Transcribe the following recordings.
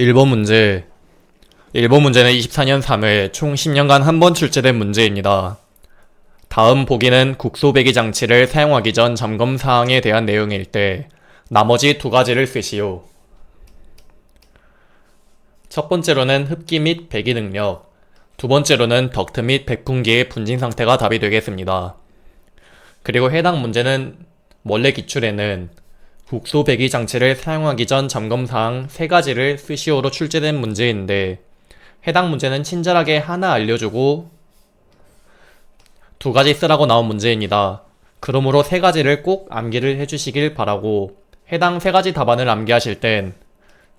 1번 문제. 1번 문제는 24년 3회 총 10년간 한 번 출제된 문제입니다. 다음 보기는 국소배기 장치를 사용하기 전 점검 사항에 대한 내용일 때 나머지 두 가지를 쓰시오. 첫 번째로는 흡기 및 배기 능력, 두 번째로는 덕트 및 백풍기의 분진 상태가 답이 되겠습니다. 그리고 해당 문제는 원래 기출에는 국소 배기 장치를 사용하기 전 점검 사항 3가지를 쓰시오로 출제된 문제인데 해당 문제는 친절하게 하나 알려주고 2가지 쓰라고 나온 문제입니다. 그러므로 3가지를 꼭 암기를 해주시길 바라고 해당 3가지 답안을 암기하실 땐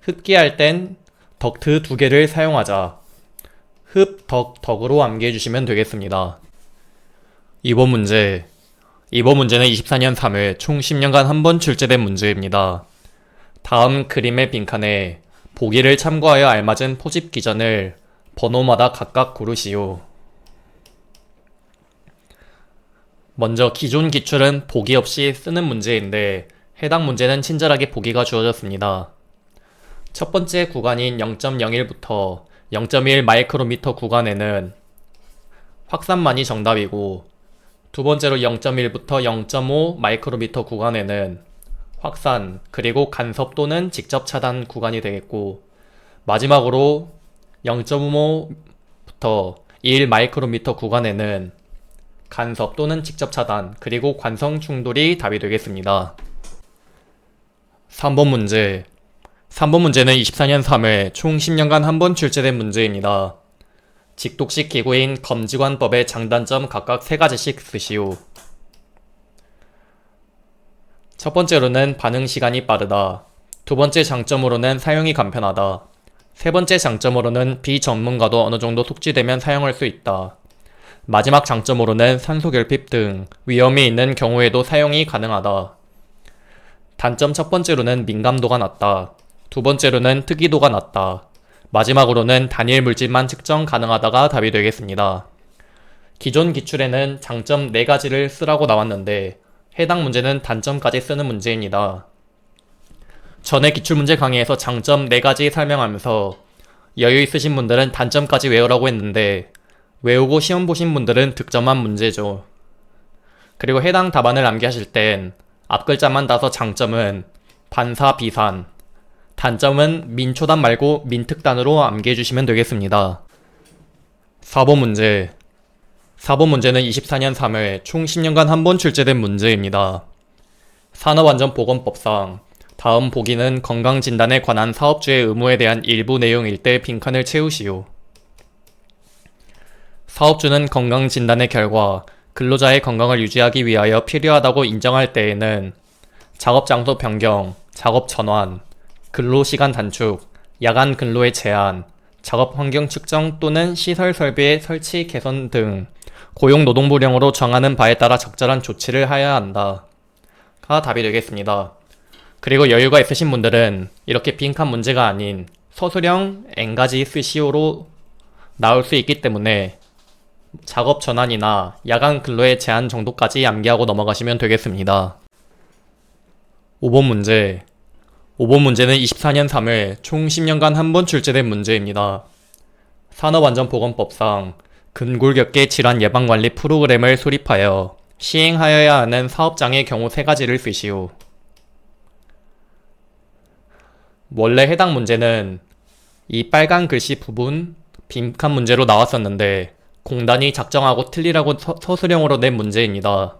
흡기할 땐 덕트 2개를 사용하자. 흡, 덕으로 암기해주시면 되겠습니다. 2번 문제. 이번 문제는 24년 3회 총 10년간 한 번 출제된 문제입니다. 다음 그림의 빈칸에 보기를 참고하여 알맞은 포집 기전을 번호마다 각각 고르시오. 먼저 기존 기출은 보기 없이 쓰는 문제인데 해당 문제는 친절하게 보기가 주어졌습니다. 첫 번째 구간인 0.01부터 0.1 마이크로미터 구간에는 확산만이 정답이고 두 번째로 0.1부터 0.5 마이크로미터 구간에는 확산 그리고 간섭 또는 직접 차단 구간이 되겠고 마지막으로 0.5부터 1 마이크로미터 구간에는 간섭 또는 직접 차단 그리고 관성 충돌이 답이 되겠습니다. 3번 문제. 3번 문제는 24년 3회 총 10년간 한 번 출제된 문제입니다. 직독식 기구인 검지관법의 장단점 각각 3가지씩 쓰시오. 첫 번째로는 반응 시간이 빠르다. 두 번째 장점으로는 사용이 간편하다. 세 번째 장점으로는 비전문가도 어느 정도 숙지되면 사용할 수 있다. 마지막 장점으로는 산소 결핍 등 위험이 있는 경우에도 사용이 가능하다. 단점 첫 번째로는 민감도가 낮다. 두 번째로는 특이도가 낮다. 마지막으로는 단일 물질만 측정 가능하다가 답이 되겠습니다. 기존 기출에는 장점 4가지를 쓰라고 나왔는데 해당 문제는 단점까지 쓰는 문제입니다. 전에 기출문제 강의에서 장점 4가지 설명하면서 여유 있으신 분들은 단점까지 외우라고 했는데 외우고 시험 보신 분들은 득점한 문제죠. 그리고 해당 답안을 암기하실 땐 앞글자만 따서 장점은 반사 비산, 단점은 민초단 말고 민특단으로 암기해주시면 되겠습니다. 4번 문제. 4번 문제는 24년 3회 총 10년간 한 번 출제된 문제입니다. 산업안전보건법상 다음 보기는 건강진단에 관한 사업주의 의무에 대한 일부 내용일 때 빈칸을 채우시오. 사업주는 건강진단의 결과 근로자의 건강을 유지하기 위하여 필요하다고 인정할 때에는 작업장소 변경, 작업 전환, 근로시간 단축, 야간 근로의 제한, 작업환경 측정 또는 시설 설비의 설치 개선 등 고용노동부령으로 정하는 바에 따라 적절한 조치를 하여야 한다. 가 답이 되겠습니다. 그리고 여유가 있으신 분들은 이렇게 빈칸 문제가 아닌 서술형 N가지 쓰시오로 나올 수 있기 때문에 작업 전환이나 야간 근로의 제한 정도까지 암기하고 넘어가시면 되겠습니다. 5번 문제. 5번 문제는 24년 3회 총 10년간 한 번 출제된 문제입니다. 산업안전보건법상 근골격계 질환 예방관리 프로그램을 수립하여 시행하여야 하는 사업장의 경우 3가지를 쓰시오. 원래 해당 문제는 이 빨간 글씨 부분 빈칸 문제로 나왔었는데 공단이 작정하고 틀리라고 서술형으로 낸 문제입니다.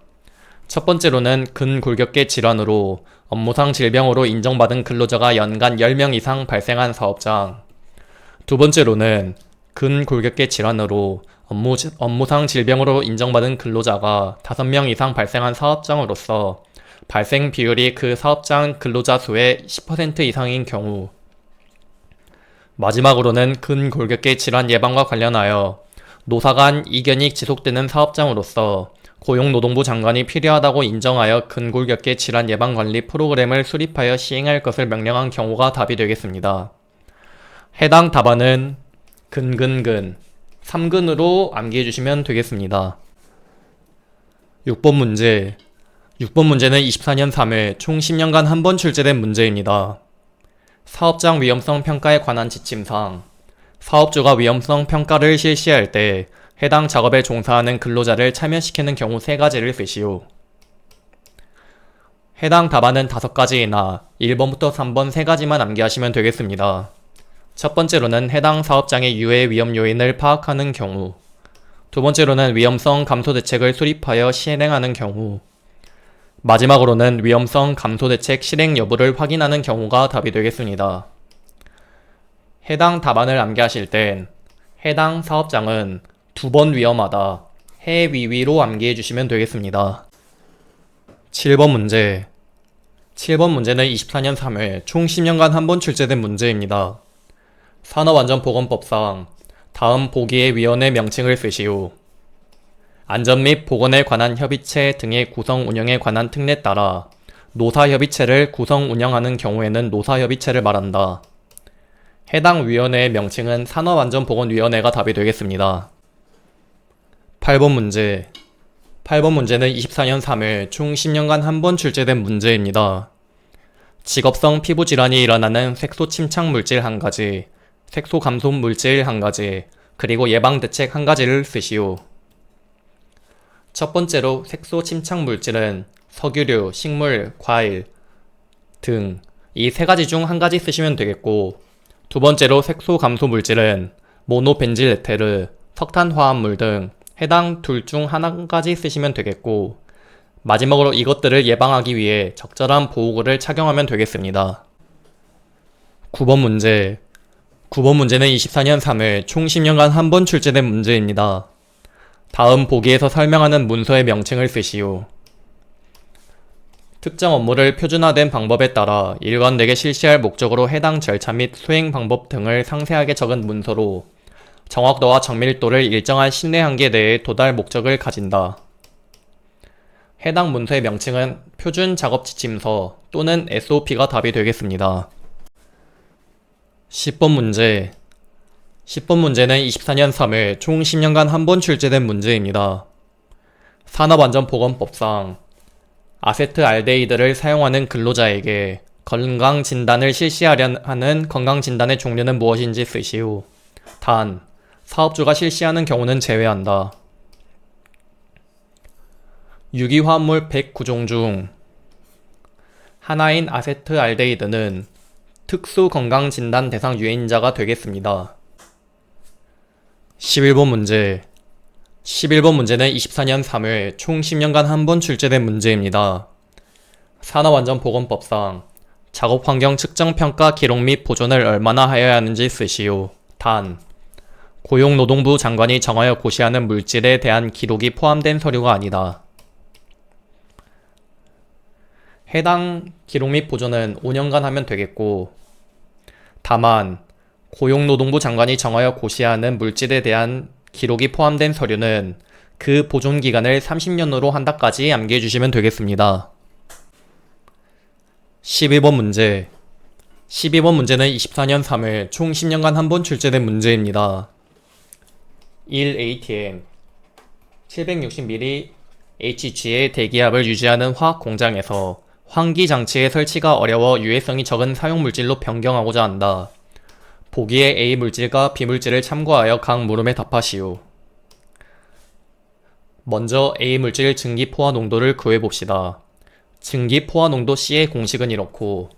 첫 번째로는 근골격계 질환으로 업무상 질병으로 인정받은 근로자가 연간 10명 이상 발생한 사업장. 두 번째로는 근골격계 질환으로 업무상 질병으로 인정받은 근로자가 5명 이상 발생한 사업장으로서 발생 비율이 그 사업장 근로자 수의 10% 이상인 경우. 마지막으로는 근골격계 질환 예방과 관련하여 노사 간 이견이 지속되는 사업장으로서 고용노동부 장관이 필요하다고 인정하여 근골격계 질환 예방관리 프로그램을 수립하여 시행할 것을 명령한 경우가 답이 되겠습니다. 해당 답안은 근근근 3근으로 암기해주시면 되겠습니다. 6번 문제. 6번 문제는 24년 3회 총 10년간 한 번 출제된 문제입니다. 사업장 위험성 평가에 관한 지침상, 사업주가 위험성 평가를 실시할 때 해당 작업에 종사하는 근로자를 참여시키는 경우 3가지를 쓰시오. 해당 답안은 5가지이나 1번부터 3번 3가지만 암기하시면 되겠습니다. 첫 번째로는 해당 사업장의 유해 위험 요인을 파악하는 경우, 두 번째로는 위험성 감소 대책을 수립하여 실행하는 경우, 마지막으로는 위험성 감소 대책 실행 여부를 확인하는 경우가 답이 되겠습니다. 해당 답안을 암기하실 땐 해당 사업장은 2번 위험하다, 해위위로 암기해 주시면 되겠습니다. 7번 문제. 7번 문제는 24년 3회 총 10년간 한 번 출제된 문제입니다. 산업안전보건법상 다음 보기의 위원회 명칭을 쓰시오. 안전 및 보건에 관한 협의체 등의 구성 운영에 관한 특례에 따라 노사협의체를 구성 운영하는 경우에는 노사협의체를 말한다. 해당 위원회의 명칭은 산업안전보건위원회가 답이 되겠습니다. 8번 문제. 8번 문제는 24년 3회 총 10년간 한 번 출제된 문제입니다. 직업성 피부질환이 일어나는 색소 침착 물질 1가지, 색소 감소 물질 1가지, 그리고 예방 대책 1가지를 쓰시오. 첫 번째로 색소 침착 물질은 석유류, 식물, 과일 등 이 3가지 중 1가지 쓰시면 되겠고, 두 번째로 색소 감소 물질은 모노벤질 에테르, 석탄 화합물 등 해당 둘 중 1가지 쓰시면 되겠고, 마지막으로 이것들을 예방하기 위해 적절한 보호구를 착용하면 되겠습니다. 9번 문제. 9번 문제는 24년 3회 총 10년간 한 번 출제된 문제입니다. 다음 보기에서 설명하는 문서의 명칭을 쓰시오. 특정 업무를 표준화된 방법에 따라 일관되게 실시할 목적으로 해당 절차 및 수행 방법 등을 상세하게 적은 문서로 정확도와 정밀도를 일정한 신뢰 한계 내에 도달 목적을 가진다. 해당 문서의 명칭은 표준 작업 지침서 또는 SOP가 답이 되겠습니다. 10번 문제. 10번 문제는 24년 3회 총 10년간 한 번 출제된 문제입니다. 산업안전보건법상 아세트알데히드를 사용하는 근로자에게 건강진단을 실시하려 하는 건강진단의 종류는 무엇인지 쓰시오. 단, 사업주가 실시하는 경우는 제외한다. 유기화합물 109종 중 하나인 아세트알데히드는 특수 건강진단 대상 유해인자가 되겠습니다. 11번 문제. 11번 문제는 24년 3회 총 10년간 한 번 출제된 문제입니다. 산업안전보건법상 작업환경 측정평가 기록 및 보존을 얼마나 하여야 하는지 쓰시오. 단, 고용노동부 장관이 정하여 고시하는 물질에 대한 기록이 포함된 서류가 아니다. 해당 기록 및 보존은 5년간 하면 되겠고, 다만 고용노동부 장관이 정하여 고시하는 물질에 대한 기록이 포함된 서류는 그 보존 기간을 30년으로 한다까지 암기해 주시면 되겠습니다. 12번 문제. 12번 문제는 24년 3회 총 10년간 한 번 출제된 문제입니다. 1ATM 760ml HG의 대기압을 유지하는 화학 공장에서 환기 장치의 설치가 어려워 유해성이 적은 사용물질로 변경하고자 한다. 보기에 A 물질과 B 물질을 참고하여 각 물음에 답하시오. 먼저 A 물질 증기 포화 농도를 구해봅시다. 증기 포화 농도 C의 공식은 이렇고,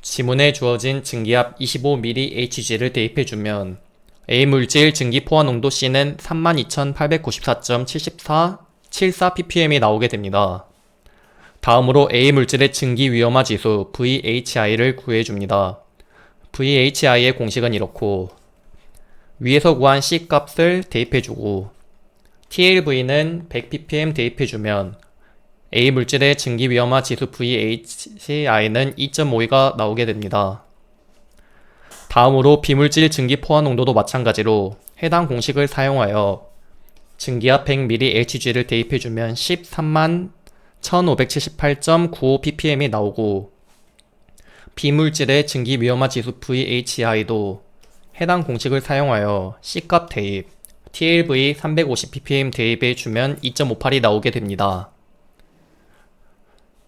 지문에 주어진 증기압 25mHg를 대입해주면 A 물질 증기 포화 농도 C는 32,894.74ppm이 나오게 됩니다. 다음으로 A 물질의 증기 위험화 지수 VHI를 구해줍니다. VHI의 공식은 이렇고, 위에서 구한 C 값을 대입해주고 TLV는 100ppm 대입해주면 A 물질의 증기 위험화 지수 VHI는 2.52가 나오게 됩니다. 다음으로 B 물질 증기 포화 농도도 마찬가지로 해당 공식을 사용하여 증기압 100mHg를 대입해주면 131,578.95ppm이 나오고, 비물질의 증기 위험화 지수 VHI도 해당 공식을 사용하여 C값 대입, TLV 350ppm 대입해 주면 2.58이 나오게 됩니다.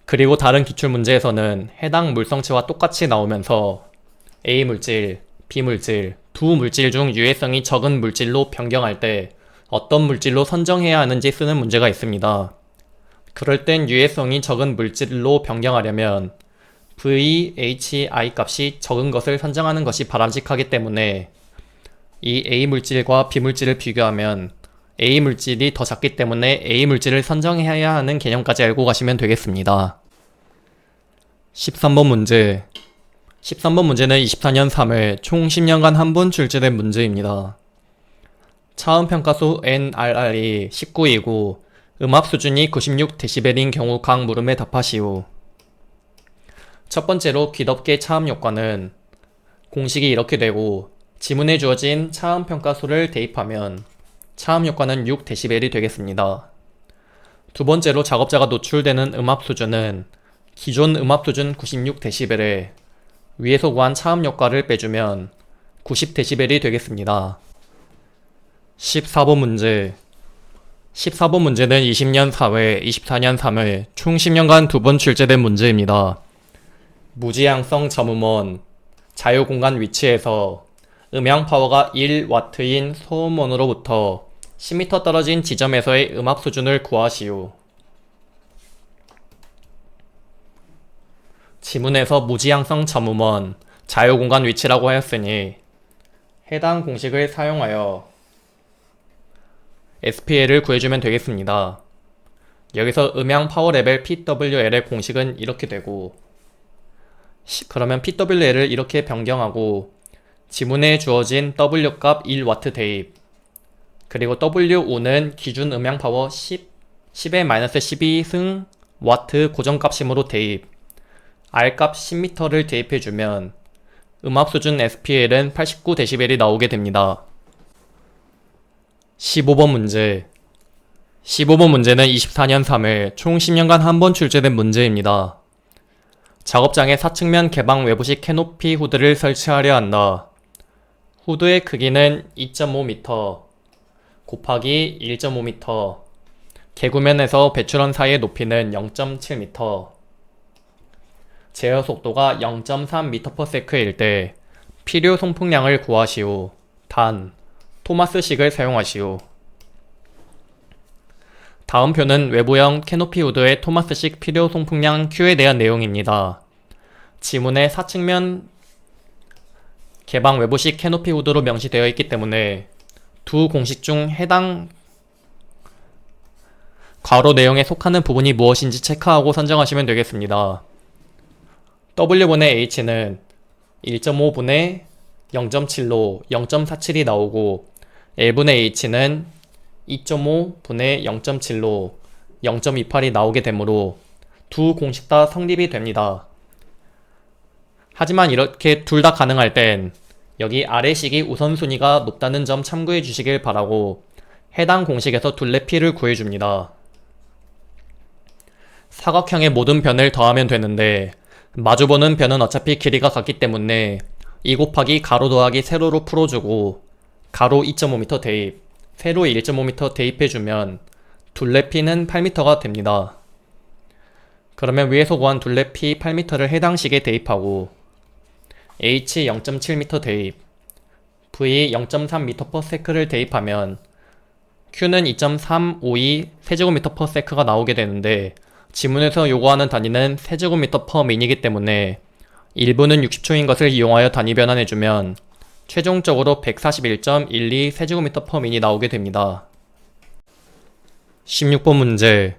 그리고 다른 기출문제에서는 해당 물성치와 똑같이 나오면서 A물질, B물질, 두 물질 중 유해성이 적은 물질로 변경할 때 어떤 물질로 선정해야 하는지 쓰는 문제가 있습니다. 그럴 땐 유해성이 적은 물질로 변경하려면 VHI 값이 적은 것을 선정하는 것이 바람직하기 때문에 이 A물질과 B물질을 비교하면 A물질이 더 작기 때문에 A물질을 선정해야 하는 개념까지 알고 가시면 되겠습니다. 13번 문제. 13번 문제는 24년 3월 총 10년간 한 번 출제된 문제입니다. 차음평가소 NRR이 19이고 음압 수준이 96dB인 경우 각 물음에 답하시오. 첫 번째로 귀덮개 차음 효과는 공식이 이렇게 되고 지문에 주어진 차음평가소를 대입하면 차음 효과는 6dB이 되겠습니다. 두 번째로 작업자가 노출되는 음압 수준은 기존 음압 수준 96dB에 위에서 구한 차음 효과를 빼주면 90dB이 되겠습니다. 14번 문제. 14번 문제는 20년 4회, 24년 3월 총 10년간 두 번 출제된 문제입니다. 무지향성 점음원, 자유공간 위치에서 음향 파워가 1W인 소음원으로부터 10m 떨어진 지점에서의 음압 수준을 구하시오. 지문에서 무지향성 점음원, 자유공간 위치라고 하였으니 해당 공식을 사용하여 SPL을 구해주면 되겠습니다. 여기서 음향 파워 레벨 PWL의 공식은 이렇게 되고 그러면 PWL을 이렇게 변경하고 지문에 주어진 W값 1W 대입 그리고 WO는 기준 음향 파워 10의 마이너스 12승 와트 고정값심으로 대입 R값 10m를 대입해주면 음압 수준 SPL은 89dB이 나오게 됩니다. 15번 문제. 15번 문제는 24년 3월 총 10년간 한 번 출제된 문제입니다. 작업장에 4측면 개방 외부식 캐노피 후드를 설치하려 한다. 후드의 크기는 2.5m 곱하기 1.5m 개구면에서 배출원 사이의 높이는 0.7m 제어 속도가 0.3m/s일 때 필요 송풍량을 구하시오. 단, 토마스식을 사용하시오. 다음 표는 외부형 캐노피 후드의 토마스식 필요 송풍량 Q에 대한 내용입니다. 지문에 4측면 개방 외부식 캐노피 후드로 명시되어 있기 때문에 두 공식 중 해당 괄호 내용에 속하는 부분이 무엇인지 체크하고 선정하시면 되겠습니다. W분의 H는 1.5분의 0.7로 0.47이 나오고 L분의 H는 2.5분의 0.7로 0.28이 나오게 되므로 두 공식 다 성립이 됩니다. 하지만 이렇게 둘 다 가능할 땐 여기 아래식이 우선순위가 높다는 점 참고해 주시길 바라고 해당 공식에서 둘레피를 구해줍니다. 사각형의 모든 변을 더하면 되는데 마주보는 변은 어차피 길이가 같기 때문에 2 곱하기 가로 더하기 세로로 풀어주고 가로 2.5m 대입, 세로 1.5m 대입해주면 둘레피는 8m가 됩니다. 그러면 위에서 구한 둘레피 8m를 해당 식에 대입하고 H 0.7m 대입, V 0.3m/s를 대입하면 Q는 2.352 세제곱미터/s가 나오게 되는데 지문에서 요구하는 단위는 세제곱미터/min이기 때문에 1분은 60초인 것을 이용하여 단위 변환해주면 최종적으로 141.12 세제곱미터/min이 나오게 됩니다. 16번 문제.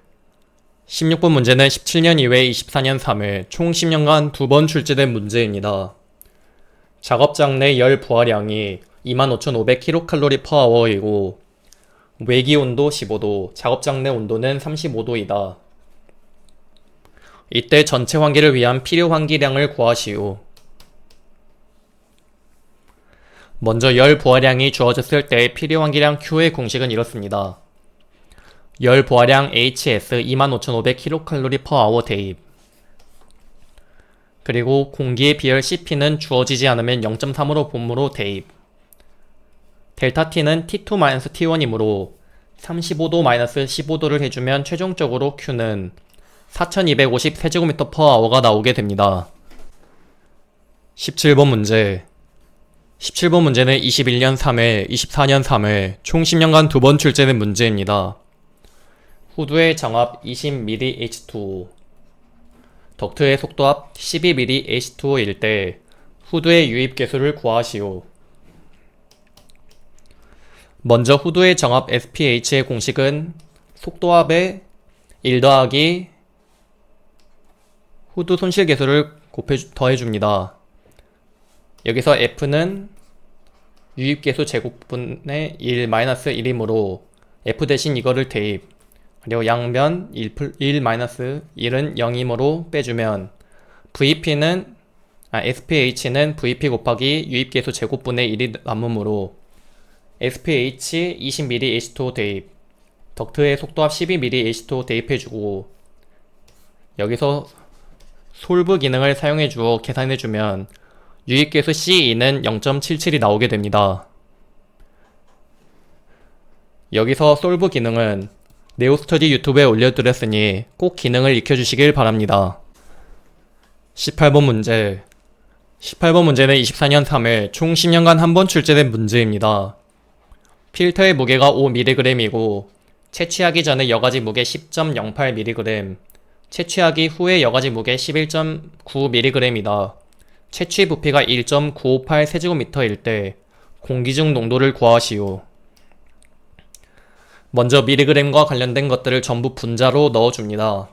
16번 문제는 17년 2회 24년 3회 총 10년간 두 번 출제된 문제입니다. 작업장 내 열 부하량이 25,500kcal/h이고 외기 온도 15도, 작업장 내 온도는 35도이다. 이때 전체 환기를 위한 필요 환기량을 구하시오. 먼저 열 부하량이 주어졌을 때의 필요 환기량 Q의 공식은 이렇습니다. 열 부하량 HS 25,500kcal/h 대입 그리고 공기의 비열 CP는 주어지지 않으면 0.3으로 봄으로 대입 델타 T는 T2-T1이므로 35도-15도를 해주면 최종적으로 Q는 4250 세제곱미터/h가 나오게 됩니다. 17번 문제. 17번 문제는 21년 3회, 24년 3회, 총 10년간 2번 출제된 문제입니다. 후드의 정압 20ml H2O, 덕트의 속도압 12ml H2O일 때 후드의 유입계수를 구하시오. 먼저 후드의 정압 SPH의 공식은 속도압의 1 더하기 후드 손실계수를 더해줍니다. 여기서 F는 유입계수 제곱분의 1 마이너스 1이므로 F 대신 이거를 대입, 그리고 양변 1 마이너스 1은 0이므로 빼주면 SPH는 VP 곱하기 유입계수 제곱분의 1이 남으므로 SPH 20ml H2O 대입, 덕트의 속도압 12ml H2O 대입해주고 여기서 솔브 기능을 사용해주어 계산해주면 유입계수 C2는 0.77이 나오게 됩니다. 여기서 솔브 기능은 네오스터디 유튜브에 올려드렸으니 꼭 기능을 익혀주시길 바랍니다. 18번 문제. 18번 문제는 24년 3회 총 10년간 한 번 출제된 문제입니다. 필터의 무게가 5mg이고 채취하기 전에 여과지 무게 10.08mg, 채취하기 후에 여과지 무게 11.9mg이다. 채취 부피가 1.958 세제곱미터일 때 공기 중 농도를 구하시오. 먼저 미리그램과 관련된 것들을 전부 분자로 넣어줍니다.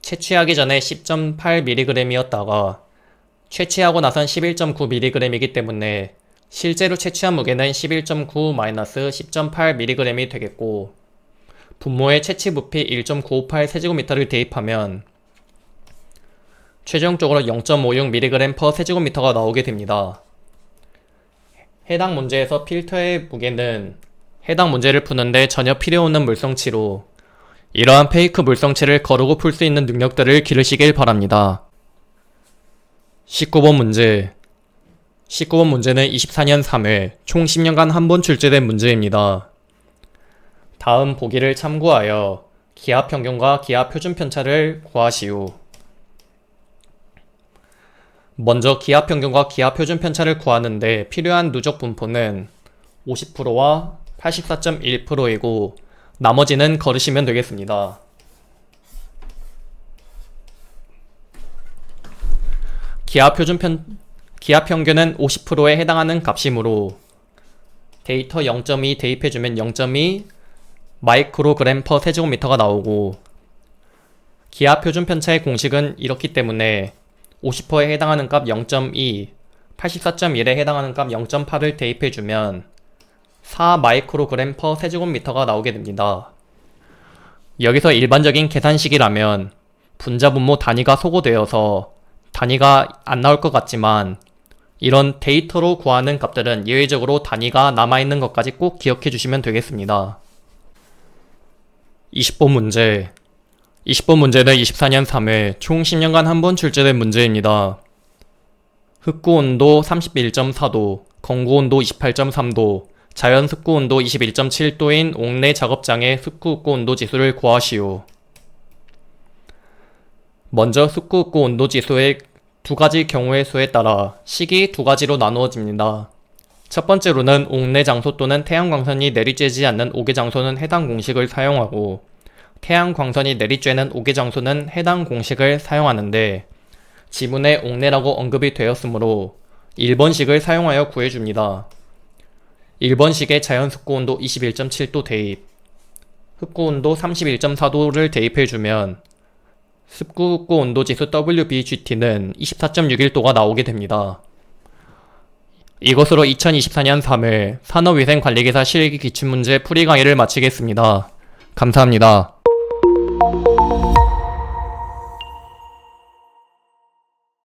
채취하기 전에 10.8mg이었다가 채취하고 나선 11.9mg이기 때문에 실제로 채취한 무게는 11.9-10.8mg이 되겠고 분모에 채취 부피 1.958 세제곱미터를 대입하면 최종적으로 0.56mg/, 세제곱미터가 나오게 됩니다. 해당 문제에서 필터의 무게는 해당 문제를 푸는데 전혀 필요 없는 물성치로 이러한 페이크 물성치를 거르고 풀 수 있는 능력들을 기르시길 바랍니다. 19번 문제. 19번 문제는 24년 3회 총 10년간 한 번 출제된 문제입니다. 다음 보기를 참고하여 기압 평균과 기압 표준 편차를 구하시오. 먼저 기압 평균과 기압 표준 편차를 구하는데 필요한 누적 분포는 50%와 84.1%이고 나머지는 걸으시면 되겠습니다. 기압 평균은 50%에 해당하는 값이므로 데이터 0.2 대입해주면 0.2 마이크로그램 퍼 세제곱미터가 나오고 기압 표준 편차의 공식은 이렇기 때문에 50%에 해당하는 값 0.2, 84.1에 해당하는 값 0.8을 대입해주면 4 마이크로그램 퍼 세제곱미터가 나오게 됩니다. 여기서 일반적인 계산식이라면 분자 분모 단위가 소거되어서 단위가 안 나올 것 같지만 이런 데이터로 구하는 값들은 예외적으로 단위가 남아있는 것까지 꼭 기억해 주시면 되겠습니다. 20번 문제. 20번 문제는 24년 3회 총 10년간 한 번 출제된 문제입니다. 흑구온도 31.4도, 건구온도 28.3도, 자연 습구온도 21.7도인 옥내 작업장의 습구-흑구 온도 지수를 구하시오. 먼저 습구-흑구 온도 지수의 두 가지 경우의 수에 따라 식이 두 가지로 나누어집니다. 첫 번째로는 옥내 장소 또는 태양광선이 내리쬐지 않는 옥외 장소는 해당 공식을 사용하고 태양광선이 내리쬐는 옥외 장소는 해당 공식을 사용하는데 지문에 옥내라고 언급이 되었으므로 1번식을 사용하여 구해줍니다. 1번식에 자연 습구온도 21.7도 대입, 흑구온도 31.4도를 대입해주면 습구-흑구 온도지수 WBGT는 24.61도가 나오게 됩니다. 이것으로 2024년 3월 산업위생관리기사 실기기출문제 풀이 강의를 마치겠습니다. 감사합니다.